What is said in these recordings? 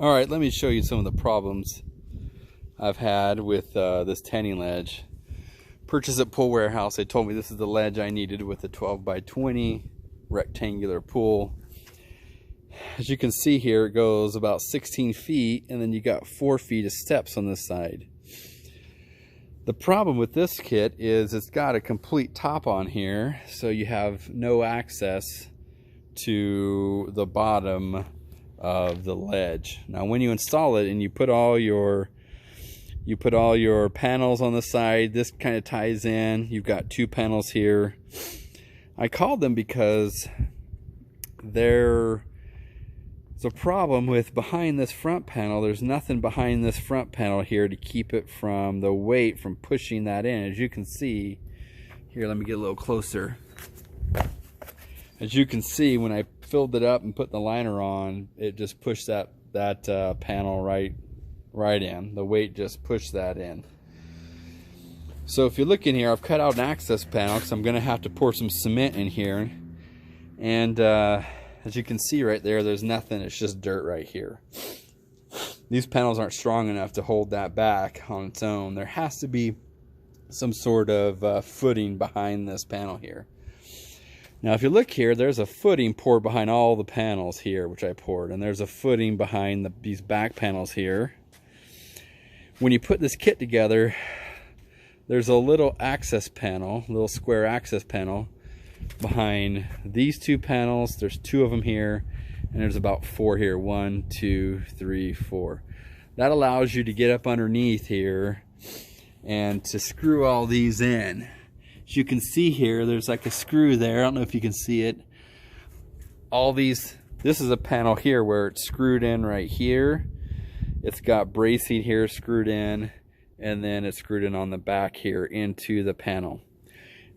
All right, let me show you some of the problems I've had with this tanning ledge. Purchased at Pool Warehouse. They told me this is the ledge I needed with a 12 by 20 rectangular pool. As you can see here, it goes about 16 feet, and then you got 4 feet of steps on this side. The problem with this kit is it's got a complete top on here, so you have no access to the bottom of the ledge. Now when you install it and you put all your panels on the side, this kind of ties in. You've got 2 panels here. I called them because there's a problem with behind this front panel. There's nothing behind this front panel here to keep it from the weight from pushing that in. As you can see here, let me get a little closer. As you can see, when I filled it up and put the liner on, it just pushed that panel right in. The weight just pushed that in. So if you look in here, I've cut out an access panel because I'm going to have to pour some cement in here. And as you can see right there, there's nothing. It's just dirt right here. These panels aren't strong enough to hold that back on its own. There has to be some sort of footing behind this panel here. Now if you look here, there's a footing poured behind all the panels here, which I poured, and there's a footing behind these back panels here. When you put this kit together, there's a little access panel, little square access panel behind these 2 panels. There's 2 of them here, and there's about 4 here. 1, 2, 3, 4. That allows you to get up underneath here and to screw all these in. As you can see here, there's like a screw there. I don't know if you can see it. This is a panel here where it's screwed in right here. It's got bracing here screwed in, and then it's screwed in on the back here into the panel.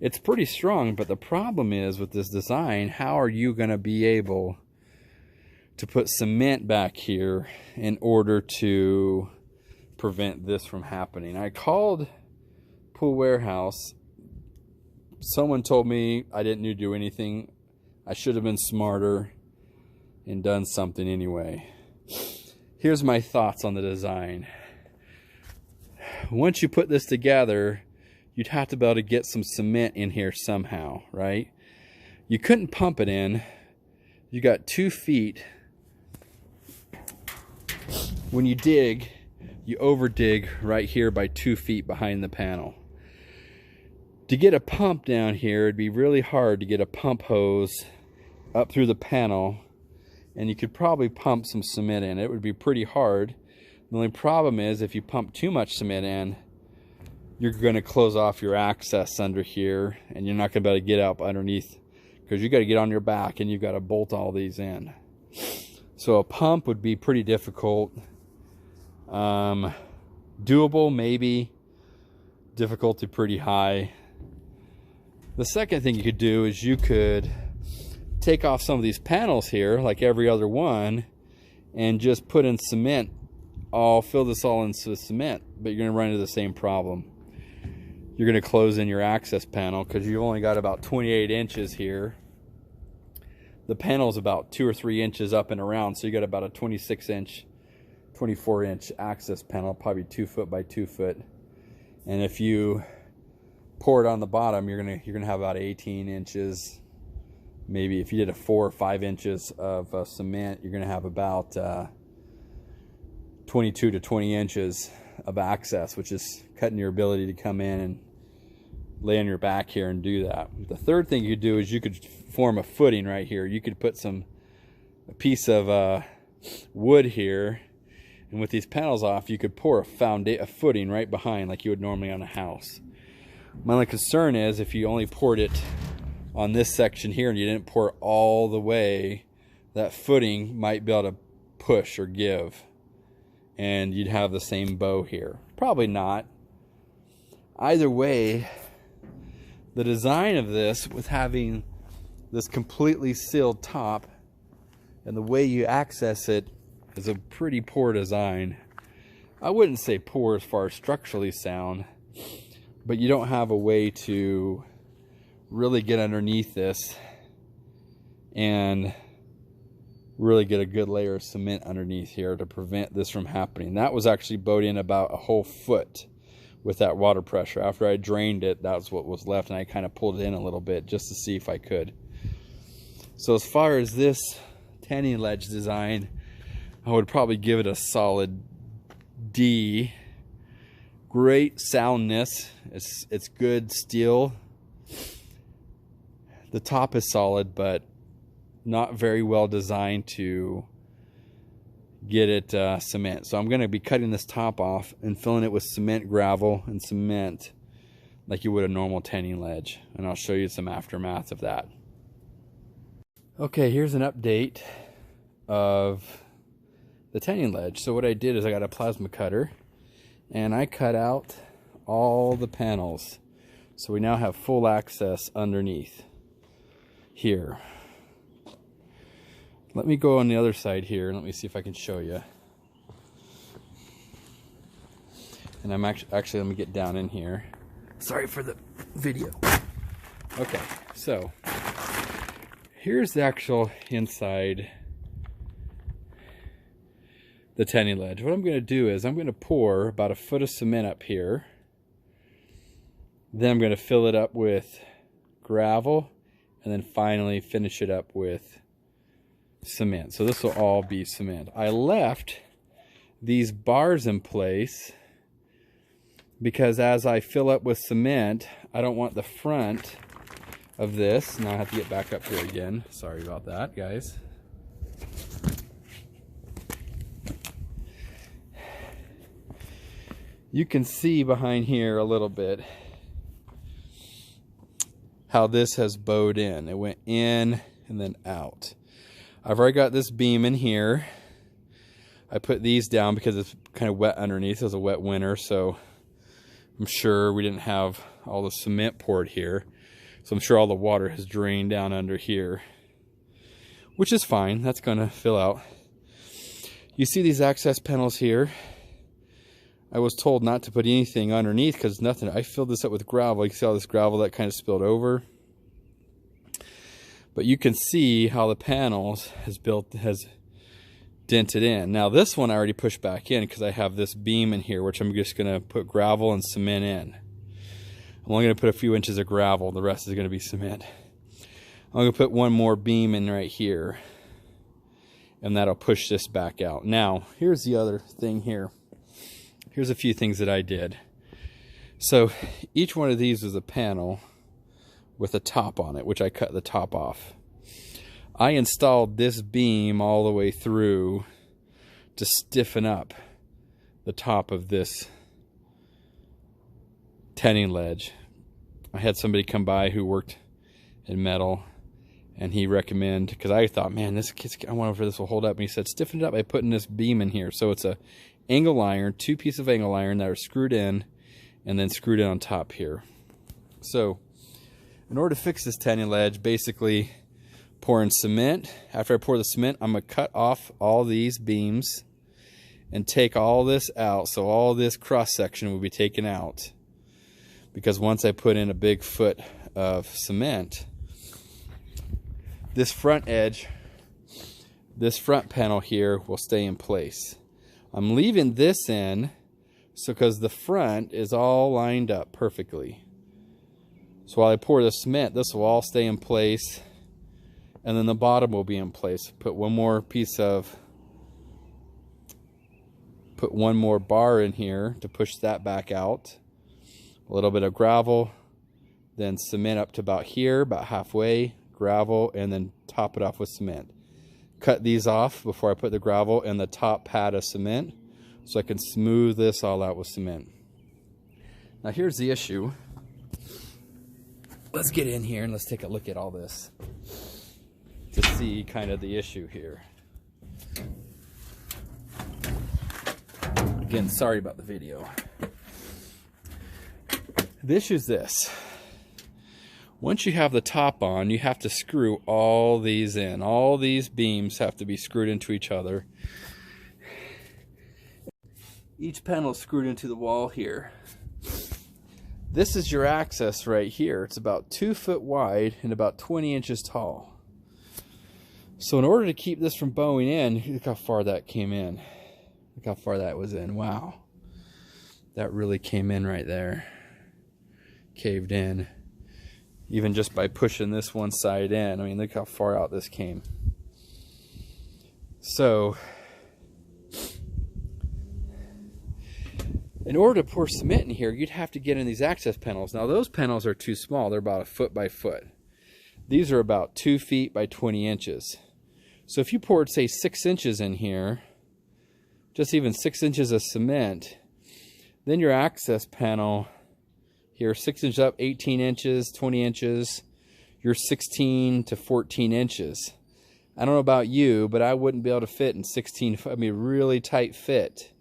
It's pretty strong, but the problem is with this design, how are you going to be able to put cement back here in order to prevent this from happening? I called Pool Warehouse. Someone told me I didn't need to do anything. I should have been smarter and done something anyway. Here's my thoughts on the design. Once you put this together, you'd have to be able to get some cement in here somehow, right? You couldn't pump it in. You got 2 feet. When you dig, you over dig right here by 2 feet behind the panel. To get a pump down here, it'd be really hard to get a pump hose up through the panel, and you could probably pump some cement in. It would be pretty hard. The only problem is if you pump too much cement in, you're going to close off your access under here, and you're not going to be able to get up underneath because you got to get on your back and you've got to bolt all these in. So a pump would be pretty difficult. Doable, maybe. Difficulty pretty high. The second thing you could do is you could take off some of these panels here, like every other one, and just put in cement. Fill this all into cement, but you're going to run into the same problem. You're going to close in your access panel because you've only got about 28 inches here. The panel's about 2 or 3 inches up and around, so you got about a 26-inch, 24-inch access panel, probably 2 foot by 2 foot. And if you pour it on the bottom, you're gonna have about 18 inches. Maybe if you did a 4 or 5 inches of cement, you're gonna have about 22 to 20 inches of access, which is cutting your ability to come in and lay on your back here and do that. The third thing you could do is you could form a footing right here. You could put a piece of wood here, and with these panels off, you could pour a footing right behind like you would normally on a house. My only concern is if you only poured it on this section here and you didn't pour it all the way, that footing might be able to push or give, and you'd have the same bow here. Probably not. Either way, the design of this, with having this completely sealed top and the way you access it, is a pretty poor design. I wouldn't say poor as far as structurally sound, but you don't have a way to really get underneath this and really get a good layer of cement underneath here to prevent this from happening. That was actually bowed in about a whole foot with that water pressure. After I drained it, that was what was left, and I kind of pulled it in a little bit just to see if I could. So as far as this tanning ledge design, I would probably give it a solid D. Great soundness. It's good steel. The top is solid, but not very well designed to get it cement. So I'm going to be cutting this top off and filling it with cement, gravel, and cement like you would a normal tanning ledge. And I'll show you some aftermath of that. Okay, here's an update of the tanning ledge. So what I did is I got a plasma cutter and I cut out all the panels. So we now have full access underneath here. Let me go on the other side here and let me see if I can show you. And I'm actually let me get down in here. Sorry for the video. Okay, so here's the actual inside the tanning ledge. What I'm going to do is I'm going to pour about a foot of cement up here. Then I'm going to fill it up with gravel and then finally finish it up with cement. So this will all be cement. I left these bars in place because as I fill up with cement, I don't want the front of this. Now I have to get back up here again. Sorry about that, guys. You can see behind here a little bit how this has bowed in. It went in and then out. I've already got this beam in here. I put these down because it's kind of wet underneath. It was a wet winter, so I'm sure we didn't have all the cement poured here. So I'm sure all the water has drained down under here, which is fine. That's going to fill out. You see these access panels here? I was told not to put anything underneath because nothing. I filled this up with gravel. You can see all this gravel that kind of spilled over. But you can see how the panels has dented in. Now this one I already pushed back in because I have this beam in here, which I'm just going to put gravel and cement in. I'm only going to put a few inches of gravel. The rest is going to be cement. I'm going to put one more beam in right here, and that'll push this back out. Now, here's the other thing here. Here's a few things that I did. So each one of these was a panel with a top on it, which I cut the top off. I installed this beam all the way through to stiffen up the top of this tanning ledge. I had somebody come by who worked in metal, and he recommended, because I thought, man, I wonder if this will hold up. And he said, stiffen it up by putting this beam in here. So it's a angle iron, 2 pieces of angle iron that are screwed in and then screwed in on top here. So in order to fix this tanning ledge, basically pouring cement. After I pour the cement, I'm going to cut off all these beams and take all this out. So all this cross section will be taken out, because once I put in a big foot of cement, this front edge, this front panel here will stay in place. I'm leaving this in so because the front is all lined up perfectly. So while I pour the cement, this will all stay in place, and then the bottom will be in place. Put one more bar in here to push that back out. A little bit of gravel, then cement up to about here, about halfway, gravel, and then top it off with cement. Cut these off before I put the gravel and the top pad of cement so I can smooth this all out with cement. Now here's the issue. Let's get in here and let's take a look at all this to see kind of the issue here. Again, sorry about the video. The issue is this. Once you have the top on, you have to screw all these in. All these beams have to be screwed into each other. Each panel is screwed into the wall here. This is your access right here. It's about 2 foot wide and about 20 inches tall. So in order to keep this from bowing in, look how far that came in. Look how far that was in. Wow. That really came in right there. Caved in. Even just by pushing this one side in. I mean, look how far out this came. So, in order to pour cement in here, you'd have to get in these access panels. Now, those panels are too small. They're about 1 foot by foot. These are about 2 feet by 20 inches. So if you poured, say, 6 inches in here, just even 6 inches of cement, then your access panel here, 6 inches up, 18 inches, 20 inches, you're 16 to 14 inches. I don't know about you, but I wouldn't be able to fit in 16, I mean, really tight fit.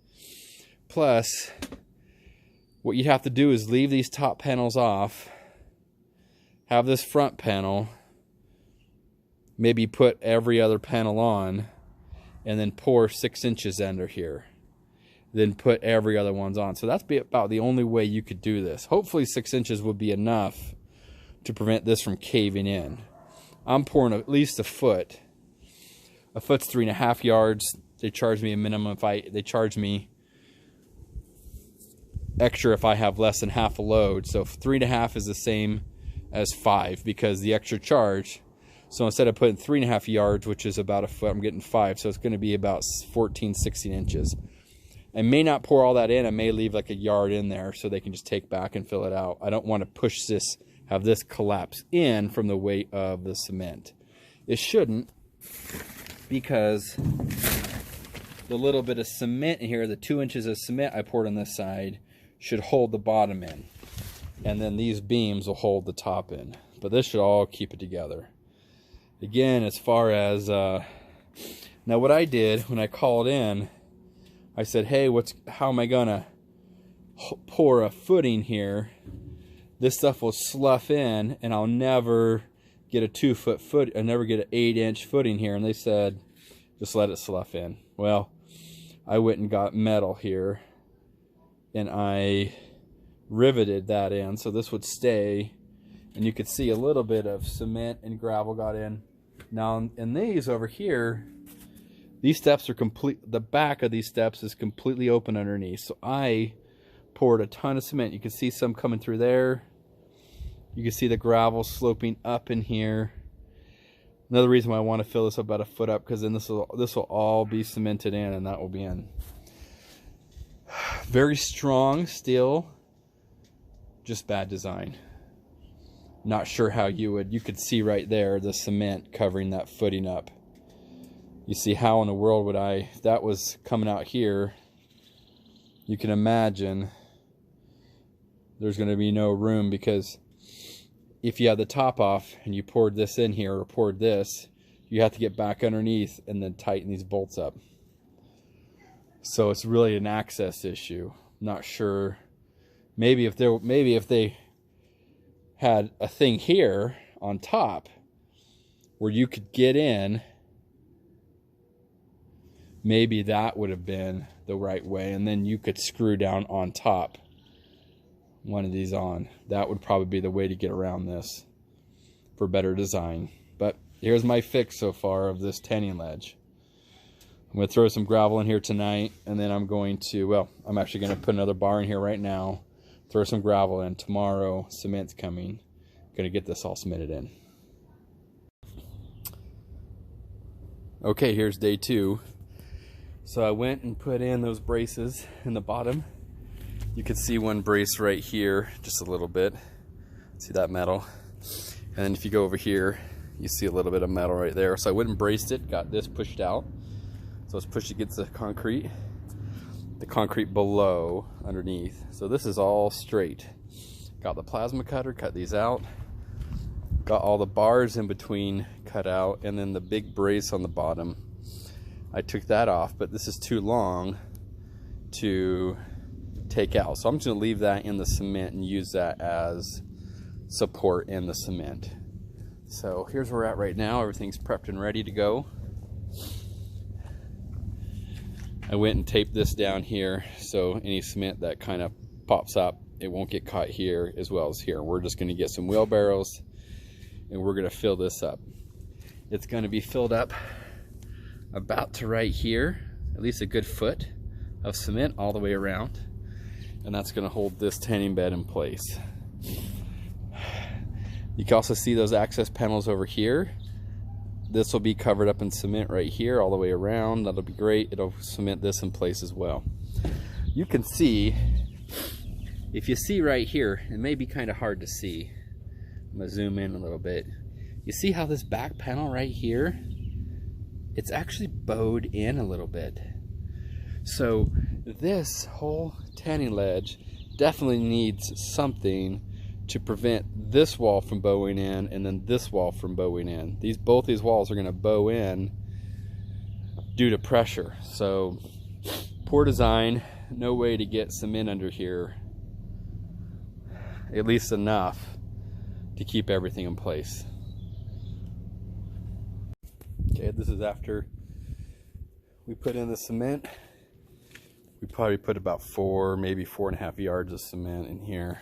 Plus, what you'd have to do is leave these top panels off, have this front panel, maybe put every other panel on, and then pour 6 inches under here. Then put every other ones on. So that's about the only way you could do this. Hopefully 6 inches would be enough to prevent this from caving in. I'm pouring at least 1 foot. 1 foot's 3.5 yards. They charge me a minimum they charge me extra if I have less than half a load. So 3.5 is the same as 5 because the extra charge. So instead of putting 3.5 yards, which is about 1 foot, I'm getting 5. So it's going to be about 14, 16 inches. I may not pour all that in. I may leave like 1 yard in there so they can just take back and fill it out. I don't want to push this, have this collapse in from the weight of the cement. It shouldn't, because the little bit of cement in here, the 2 inches of cement I poured on this side, should hold the bottom in. And then these beams will hold the top in. But this should all keep it together. Again, as far as, now what I did when I called in, I said, hey, how am I gonna pour a footing here? This stuff will slough in and I'll never get a 2 foot foot, I'll never get an 8-inch footing here. And they said, just let it slough in. Well, I went and got metal here and I riveted that in so this would stay, and you could see a little bit of cement and gravel got in. Now in these over here, these steps are complete, the back of these steps is completely open underneath. So I poured a ton of cement. You can see some coming through there. You can see the gravel sloping up in here. Another reason why I want to fill this about 1 foot up, because then this will all be cemented in, and that will be in. Very strong steel, just bad design. Not sure how you could see right there the cement covering that footing up. You see, how in the world would if that was coming out here, you can imagine there's going to be no room, because if you have the top off and you poured this in here or poured this, you have to get back underneath and then tighten these bolts up. So it's really an access issue. Not sure. Maybe if they had a thing here on top where you could get in, maybe that would have been the right way, and then you could screw down on top one of these on. That would probably be the way to get around this for better design. But here's my fix so far of this tanning ledge. I'm going to throw some gravel in here tonight, and then I'm going to, well, I'm actually going to put another bar in here right now, throw some gravel in. Tomorrow, cement's coming. I'm going to get this all cemented in. Okay, here's day 2. So I went and put in those braces in the bottom. You can see one brace right here, just a little bit. See that metal? And then if you go over here, you see a little bit of metal right there. So I went and braced it, got this pushed out. So it's pushed against the concrete below, underneath. So this is all straight. Got the plasma cutter, cut these out. Got all the bars in between cut out, and then the big brace on the bottom. I took that off, but this is too long to take out. So I'm just gonna leave that in the cement and use that as support in the cement. So here's where we're at right now. Everything's prepped and ready to go. I went and taped this down here so any cement that kind of pops up, it won't get caught here as well as here. We're just gonna get some wheelbarrows and we're gonna fill this up. It's going to be filled up about to right here, at least a good foot of cement all the way around, and that's going to hold this tanning bed in place. You can also see those access panels over here. This will be covered up in cement right here all the way around. That'll be great. It'll cement this in place as well. You can see, if you see right here, it may be kind of hard to see. I'm gonna zoom in a little bit. You see how this back panel right here, it's actually bowed in a little bit. So this whole tanning ledge definitely needs something to prevent this wall from bowing in and then this wall from bowing in. Both these walls are going to bow in due to pressure. So poor design, no way to get cement under here, at least enough to keep everything in place. Okay, this is after we put in the cement. We probably put about 4, maybe 4.5 yards of cement in here.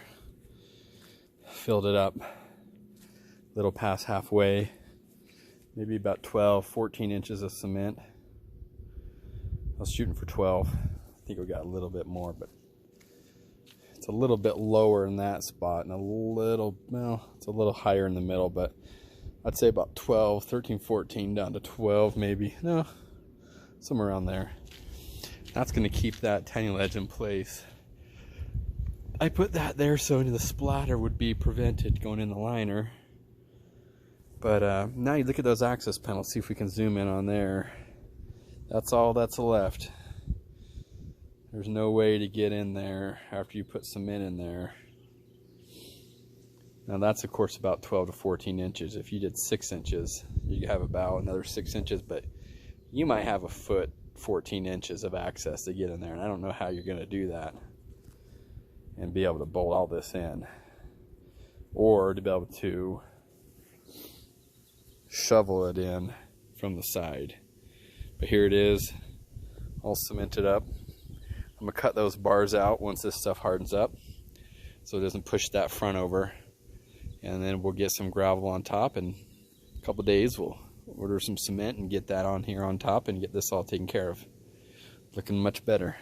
Filled it up a little past halfway, maybe about 12, 14 inches of cement. I was shooting for 12. I think we got a little bit more, but it's a little bit lower in that spot and a little, well, it's a little higher in the middle, but I'd say about 12, 13, 14 down to 12 maybe. No, somewhere around there. That's going to keep that tanning ledge in place. I put that there so any of the splatter would be prevented going in the liner. But now you look at those access panels, see if we can zoom in on there. That's all that's left. There's no way to get in there after you put cement in there. Now that's of course about 12 to 14 inches. If you did 6 inches, you have about another 6 inches, but you might have a foot, 14 inches of access to get in there, and I don't know how you're going to do that and be able to bolt all this in, or to be able to shovel it in from the side. But here it is, all cemented up. I'm gonna cut those bars out once this stuff hardens up so it doesn't push that front over, and then we'll get some gravel on top, and in a couple days we'll order some cement and get that on here on top and get this all taken care of. Looking much better.